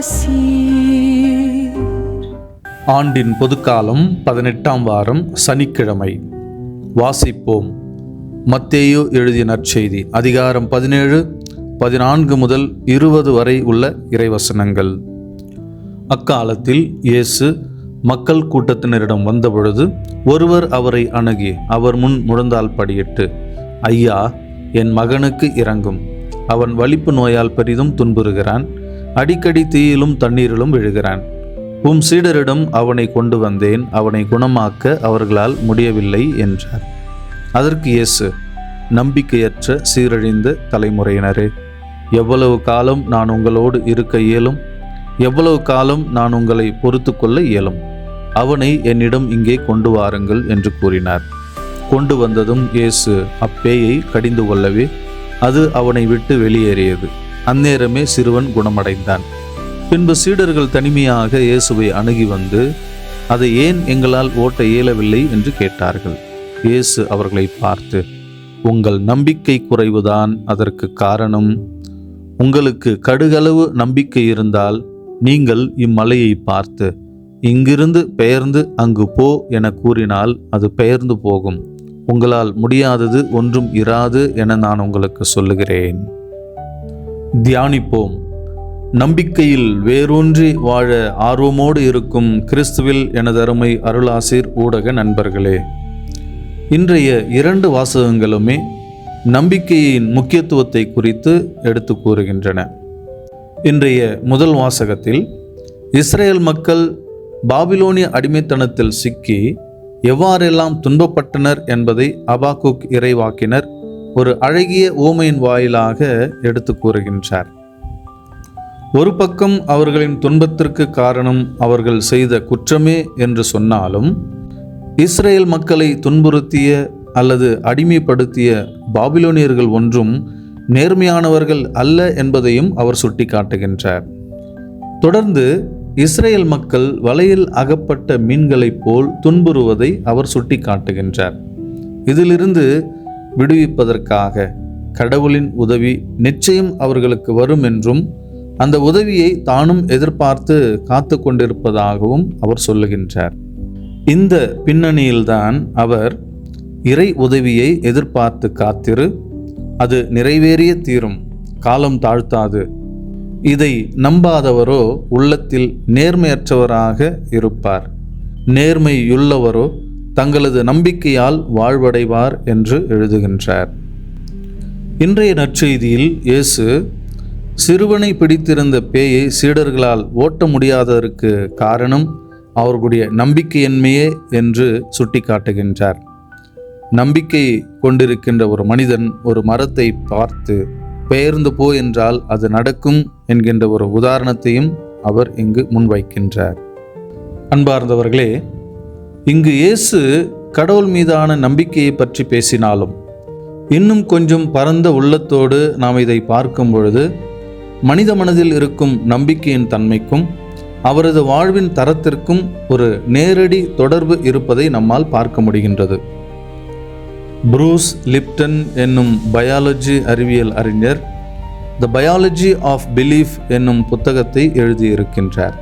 ஆசீர். ஆண்டின் பொதுக்காலம் 18ஆம் வாரம் சனிக்கிழமை. வாசிப்போம். மத்தேயு எழுதிய நற்செய்தி அதிகாரம் 17, 14 முதல் 20 வரை உள்ள இறைவசனங்கள். அக்காலத்தில் இயேசு மக்கள் கூட்டத்தினரிடம் வந்தபொழுது ஒருவர் அவரை அணுகி அவர் முன் முழந்தால் படியிட்டு, ஐயா, என் மகனுக்கு இரங்கும். அவன் வலிப்பு நோயால் பெரிதும் துன்புறுகிறான். அடிக்கடி தீயிலும் தண்ணீரிலும் விழுகிறான். உம் சீடரிடம் அவனை கொண்டு வந்தேன். அவனை குணமாக்க அவர்களால் முடியவில்லை என்றார். அதற்கு இயேசு, நம்பிக்கையற்ற சீரழிந்த தலைமுறையினரே, எவ்வளவு காலம் நான் உங்களோடு இருக்க இயலும்? எவ்வளவு காலம் நான் உங்களை பொறுத்து கொள்ள இயலும்? அவனை என்னிடம் இங்கே கொண்டு வாருங்கள் என்று கூறினார். கொண்டு வந்ததும் இயேசு அப்பேயை கடிந்து கொள்ளவே அது அவனை விட்டு வெளியேறியது. அந்நேரமே சிறுவன் குணமடைந்தான். பின்பு சீடர்கள் தனிமையாக இயேசுவை அணுகி வந்து, அதை ஏன் எங்களால் ஓட்ட இயலவில்லை என்று கேட்டார்கள். இயேசு அவர்களை பார்த்து, உங்கள் நம்பிக்கை குறைவுதான் அதற்கு காரணம். உங்களுக்கு கடுகளவு நம்பிக்கை இருந்தால் நீங்கள் இம்மலையை பார்த்து, இங்கிருந்து பெயர்ந்து அங்கு போ என கூறினால் அது பெயர்ந்து போகும். உங்களால் முடியாதது ஒன்றும் இராது என நான் உங்களுக்கு சொல்லுகிறேன். தியானிப்போம். நம்பிக்கையில் வேரூன்றி வாழ ஆர்வமோடு இருக்கும் கிறிஸ்துவில் எனது அருமை அருளாசிர் ஊடக நண்பர்களே, இன்றைய 2 வாசகங்களுமே நம்பிக்கையின் முக்கியத்துவத்தை குறித்து எடுத்து கூறுகின்றன. இன்றைய முதல் வாசகத்தில் இஸ்ரேல் மக்கள் பாபிலோனிய அடிமைத்தனத்தில் சிக்கி எவ்வாறெல்லாம் துன்பப்பட்டனர் என்பதை அபாக்குக் இறைவாக்கினர் ஒரு அழகிய ஊமையின் வாயிலாக எடுத்து கூறுகின்றார். ஒரு பக்கம் அவர்களின் துன்பத்திற்கு காரணம் அவர்கள் செய்த குற்றமே என்று சொன்னாலும், இஸ்ரேல் மக்களை துன்புறுத்திய அல்லது அடிமைப்படுத்திய பாபிலோனியர்கள் ஒன்றும் நேர்மையானவர்கள் அல்ல என்பதையும் அவர் சுட்டிக்காட்டுகின்றார். தொடர்ந்து இஸ்ரேல் மக்கள் வலையில் அகப்பட்ட மீன்களைப் போல் துன்புறுவதை அவர் சுட்டிக்காட்டுகின்றார். இதிலிருந்து விடுவிப்பதற்காக கடவுளின் உதவி நிச்சயம் அவர்களுக்கு வரும் என்றும், அந்த உதவியை தானும் எதிர்பார்த்து காத்து கொண்டிருப்பதாகவும் அவர் சொல்லுகின்றார். இந்த பின்னணியில்தான் அவர் இறை உதவியை எதிர்பார்த்து காத்திரு, அது நிறைவேறிய தீரும், காலம் தாழ்த்தாது. இதை நம்பாதவரோ உள்ளத்தில் நேர்மையற்றவராக இருப்பார். நேர்மையுள்ளவரோ தங்களது நம்பிக்கையால் வாழ்வடைவார் என்று எழுதுகின்றார். இன்றைய நற்செய்தியில் இயேசு சிறுவனை பிடித்திருந்த பேயை சீடர்களால் ஓட்ட முடியாததற்கு காரணம் அவர்களுடைய நம்பிக்கையின்மையே என்று சுட்டிக்காட்டுகின்றார். நம்பிக்கை கொண்டிருக்கின்ற ஒரு மனிதன் ஒரு மரத்தை பார்த்து பெயர்ந்து போ என்றால் அது நடக்கும் என்கின்ற ஒரு உதாரணத்தையும் அவர் இங்கு முன்வைக்கின்றார். அன்பார்ந்தவர்களே, இங்கு இயேசு கடவுள் மீதான நம்பிக்கையை பற்றி பேசினாலும் இன்னும் கொஞ்சம் பரந்த உள்ளத்தோடு நாம் இதை பார்க்கும் பொழுது மனித மனதில் இருக்கும் நம்பிக்கையின் தன்மைக்கும் அவரது வாழ்வின் தரத்திற்கும் ஒரு நேரடி தொடர்பு இருப்பதை நம்மால் பார்க்க முடிகின்றது. ப்ரூஸ் லிப்டன் என்னும் பயாலஜி அறிவியல் அறிஞர் த பயாலஜி ஆஃப் பிலீஃப் என்னும் புத்தகத்தை எழுதியிருக்கின்றார்.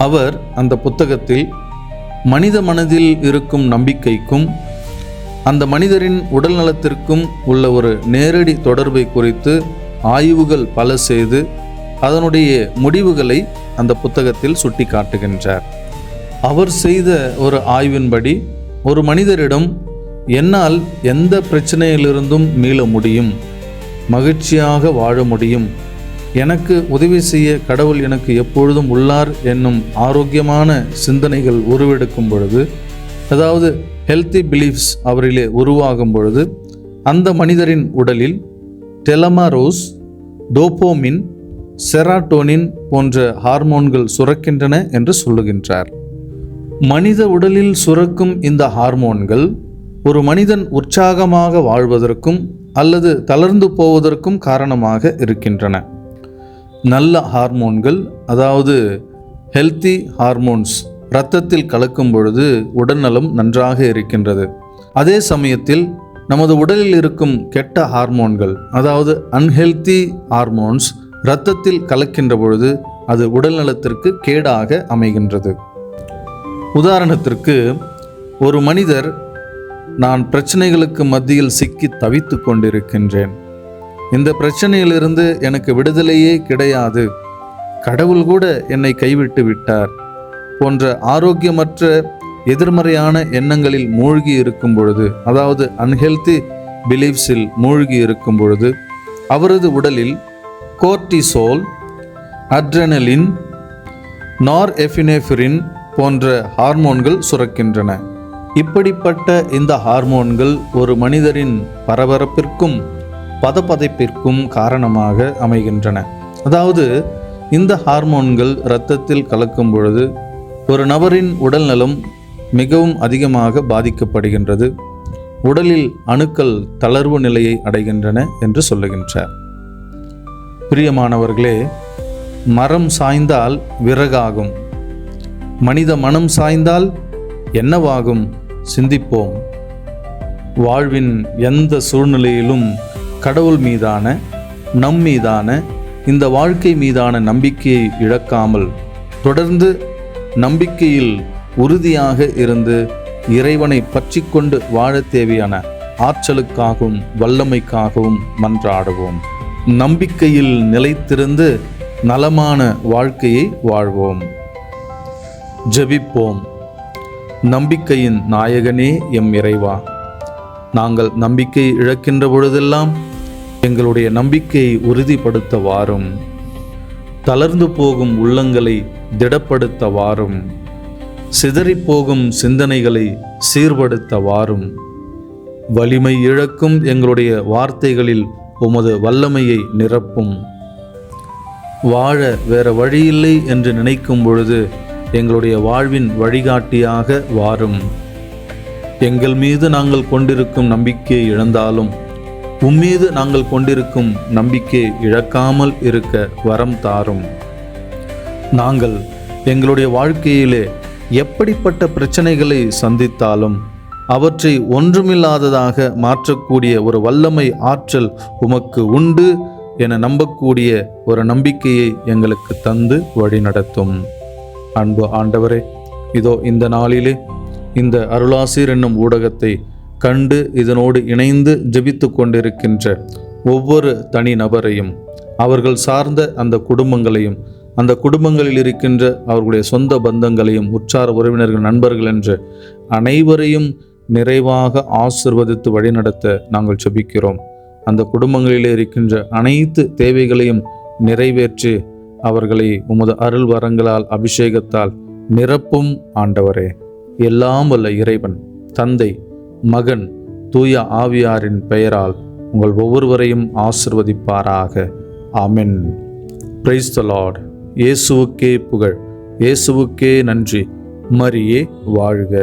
அவர் அந்த புத்தகத்தில் மனித மனதில் இருக்கும் நம்பிக்கைக்கும் அந்த மனிதரின் உடல் நலத்திற்கும் உள்ள ஒரு நேரடி தொடர்பை குறித்து ஆய்வுகள் பல செய்து அதனுடைய முடிவுகளை அந்த புத்தகத்தில் சுட்டி காட்டுகின்றார். அவர் செய்த ஒரு ஆய்வின்படி ஒரு மனிதரிடம் என்னால் எந்த பிரச்சனையிலிருந்தும் மீள முடியும், மகிழ்ச்சியாக வாழ முடியும், எனக்கு உதவி செய்ய கடவுள் எனக்கு எப்பொழுதும் உள்ளார் என்னும் ஆரோக்கியமான சிந்தனைகள் உருவெடுக்கும் பொழுது, அதாவது ஹெல்த்தி பிலீஃப்ஸ் அவரிலே உருவாகும் பொழுது, அந்த மனிதரின் உடலில் டெலமாரோஸ், டோபோமின், செராட்டோனின் போன்ற ஹார்மோன்கள் சுரக்கின்றன என்று சொல்லுகின்றார். மனித உடலில் சுரக்கும் இந்த ஹார்மோன்கள் ஒரு மனிதன் உற்சாகமாக வாழ்வதற்கும் அல்லது தளர்ந்து போவதற்கும் காரணமாக இருக்கின்றன. நல்ல ஹார்மோன்கள், அதாவது ஹெல்த்தி ஹார்மோன்ஸ் இரத்தத்தில் கலக்கும் பொழுது உடல்நலம் நன்றாக இருக்கின்றது. அதே சமயத்தில் நமது உடலில் இருக்கும் கெட்ட ஹார்மோன்கள், அதாவது அன்ஹெல்த்தி ஹார்மோன்ஸ் இரத்தத்தில் கலக்கின்ற பொழுது அது உடல் நலத்திற்கு கேடாக அமைகின்றது. உதாரணத்திற்கு, ஒரு மனிதர், நான் பிரச்சனைகளுக்கு மத்தியில் சிக்கி தவித்து கொண்டிருக்கின்றேன், இந்த பிரச்சனையிலிருந்து எனக்கு விடுதலையே கிடையாது, கடவுள் கூட என்னை கைவிட்டு விட்டார் போன்ற ஆரோக்கியமற்ற எதிர்மறையான எண்ணங்களில் மூழ்கி இருக்கும் பொழுது, அதாவது அன்ஹெல்தி பிலீஃப்ஸில் மூழ்கி இருக்கும் பொழுது, அவரது உடலில் கோர்டிசோல், அட்ரெனலின், நார்எபினெஃப்ரின் போன்ற ஹார்மோன்கள் சுரக்கின்றன. இப்படிப்பட்ட இந்த ஹார்மோன்கள் ஒரு மனிதரின் பரபரப்பிற்கும் பதப்பதைப்பிற்கும் காரணமாக அமைகின்றன. அதாவது இந்த ஹார்மோன்கள் இரத்தத்தில் கலக்கும் பொழுது ஒரு நபரின் உடல் நலம் மிகவும் அதிகமாக பாதிக்கப்படுகின்றது. உடலில் அணுக்கள் தளர்வு நிலையை அடைகின்றன என்று சொல்லுகின்றார். பிரியமானவர்களே, மரம் சாய்ந்தால் விறகாகும், மனித மனம் சாய்ந்தால் என்னவாகும்? சிந்திப்போம். வாழ்வின் எந்த சூழ்நிலையிலும் கடவுள் மீதான, நம் மீதான, இந்த வாழ்க்கை மீதான நம்பிக்கையை இழக்காமல் தொடர்ந்து நம்பிக்கையில் உறுதியாக இருந்து இறைவனை பற்றி கொண்டு வாழ தேவையான ஆற்றலுக்காகவும் வல்லமைக்காகவும் மன்றாடுவோம். நம்பிக்கையில் நிலைத்திருந்து நலமான வாழ்க்கையை வாழ்வோம். ஜெபிப்போம். நம்பிக்கையின் நாயகனே எம் இறைவா, நாங்கள் நம்பிக்கை இழக்கின்ற பொழுதெல்லாம் எங்களுடைய நம்பிக்கையை உறுதிப்படுத்த வாரும். தளர்ந்து போகும் உள்ளங்களை திடப்படுத்த வாரும். சிதறிப்போகும் சிந்தனைகளை சீர்படுத்த வாரும். வலிமை இழக்கும் எங்களுடைய வார்த்தைகளில் உமது வல்லமையை நிரப்பும். வாழ வேற வழியில்லை என்று நினைக்கும் பொழுது எங்களுடைய வாழ்வின் வழிகாட்டியாக வாரும். எங்கள் மீது நாங்கள் கொண்டிருக்கும் நம்பிக்கையை இழந்தாலும் உம்மீது நாங்கள் கொண்டிருக்கும் நம்பிக்கையை இழக்காமல் இருக்க வரம் தாரும். நாங்கள் எங்களுடைய வாழ்க்கையிலே எப்படிப்பட்ட பிரச்சனைகளை சந்தித்தாலும் அவற்றை ஒன்றுமில்லாததாக மாற்றக்கூடிய ஒரு வல்லமை ஆற்றல் உமக்கு உண்டு என நம்பக்கூடிய ஒரு நம்பிக்கையை எங்களுக்கு தந்து வழிநடத்தும். அன்பு ஆண்டவரே, இதோ இந்த நாளிலே இந்த அருளாசிர் என்னும் ஊடகத்தை கண்டு இதனோடு இணைந்து ஜெபித்து கொண்டிருக்கின்ற ஒவ்வொரு தனி நபரையும், அவர்கள் சார்ந்த அந்த குடும்பங்களையும், அந்த குடும்பங்களில் இருக்கின்ற அவர்களுடைய சொந்த பந்தங்களையும், உற்றார் உறவினர்கள், நண்பர்கள் என்ற அனைவரையும் நிறைவாக ஆசிர்வதித்து வழிநடத்த நாங்கள் ஜெபிக்கிறோம். அந்த குடும்பங்களிலே இருக்கின்ற அனைத்து தேவைகளையும் நிறைவேற்றி அவர்களை உமது அருள் வரங்களால் அபிஷேகத்தால் நிரப்பும் ஆண்டவரே. எல்லாம் வல்ல இறைவன், தந்தை, மகன், தூய ஆவியாரின் பெயரால் உங்கள் ஒவ்வொருவரையும் ஆசிர்வதிப்பாராக. ஆமென். Praise the lord. இயேசுவுக்கே புகழ், இயேசுவுக்கே நன்றி. மரியே வாழ்க.